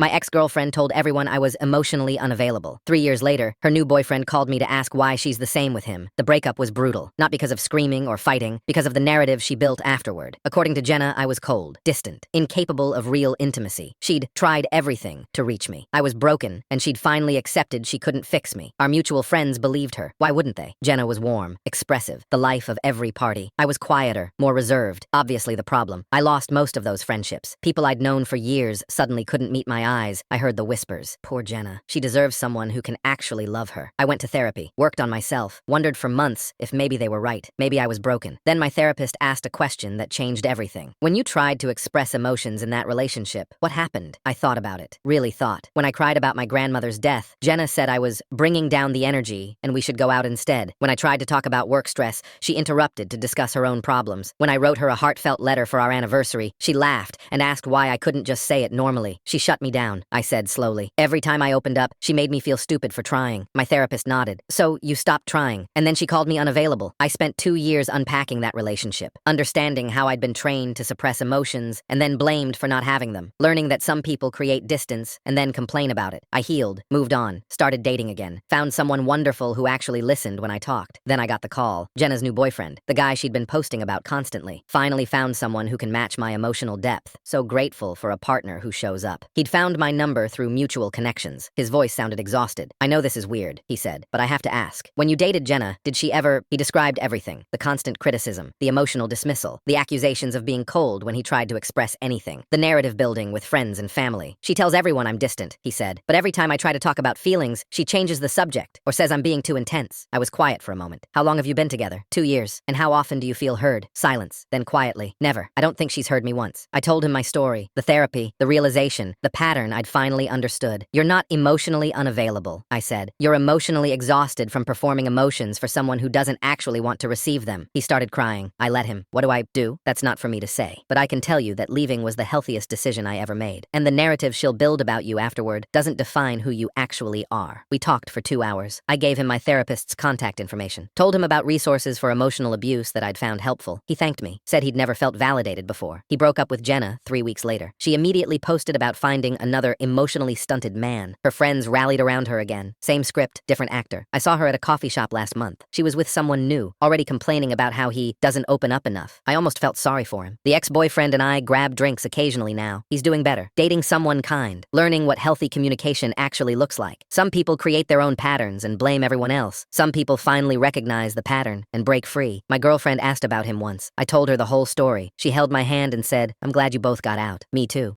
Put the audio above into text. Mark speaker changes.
Speaker 1: My ex-girlfriend told everyone I was emotionally unavailable. 3 years later, her new boyfriend called me to ask why she's the same with him. The breakup was brutal, not because of screaming or fighting, because of the narrative she built afterward. According to Jenna, I was cold, distant, incapable of real intimacy. She'd tried everything to reach me. I was broken, and she'd finally accepted she couldn't fix me. Our mutual friends believed her. Why wouldn't they? Jenna was warm, expressive, the life of every party. I was quieter, more reserved, obviously the problem. I lost most of those friendships. People I'd known for years suddenly couldn't meet my eyes. I heard the whispers. Poor Jenna. She deserves someone who can actually love her. I went to therapy, worked on myself, wondered for months if maybe they were right. Maybe I was broken. Then my therapist asked a question that changed everything. When you tried to express emotions in that relationship, what happened? I thought about it. Really thought. When I cried about my grandmother's death, Jenna said I was bringing down the energy and we should go out instead. When I tried to talk about work stress, she interrupted to discuss her own problems. When I wrote her a heartfelt letter for our anniversary, she laughed and asked why I couldn't just say it normally. She shut me down, I said slowly. Every time I opened up, she made me feel stupid for trying. My therapist nodded. So you stopped trying. And then she called me unavailable. I spent 2 years unpacking that relationship, understanding how I'd been trained to suppress emotions and then blamed for not having them, learning that some people create distance and then complain about it. I healed, moved on, started dating again, found someone wonderful who actually listened when I talked. Then I got the call. Jenna's new boyfriend, the guy she'd been posting about constantly. Finally found someone who can match my emotional depth. So grateful for a partner who shows up. He'd found my number through mutual connections. His voice sounded exhausted. I know this is weird, he said, but I have to ask. When you dated Jenna, did she ever... He described everything. The constant criticism, the emotional dismissal, the accusations of being cold when he tried to express anything, the narrative building with friends and family. She tells everyone I'm distant, he said, but every time I try to talk about feelings, she changes the subject or says I'm being too intense. I was quiet for a moment. How long have you been together? 2 years. And how often do you feel heard? Silence. Then quietly. Never. I don't think she's heard me once. I told him my story, the therapy, the realization, the pattern I'd finally understood. You're not emotionally unavailable, I said. You're emotionally exhausted from performing emotions for someone who doesn't actually want to receive them. He started crying. I let him. What do I do? That's not for me to say. But I can tell you that leaving was the healthiest decision I ever made. And the narrative she'll build about you afterward doesn't define who you actually are. We talked for 2 hours. I gave him my therapist's contact information, told him about resources for emotional abuse that I'd found helpful. He thanked me, said he'd never felt validated before. He broke up with Jenna 3 weeks later. She immediately posted about finding another emotionally stunted man. Her friends rallied around her again. Same script, different actor. I saw her at a coffee shop last month. She was with someone new, already complaining about how he doesn't open up enough. I almost felt sorry for him. The ex-boyfriend and I grab drinks occasionally now. He's doing better, dating someone kind, learning what healthy communication actually looks like. Some people create their own patterns and blame everyone else. Some people finally recognize the pattern and break free. My girlfriend asked about him once. I told her the whole story. She held my hand and said, "I'm glad you both got out." Me too.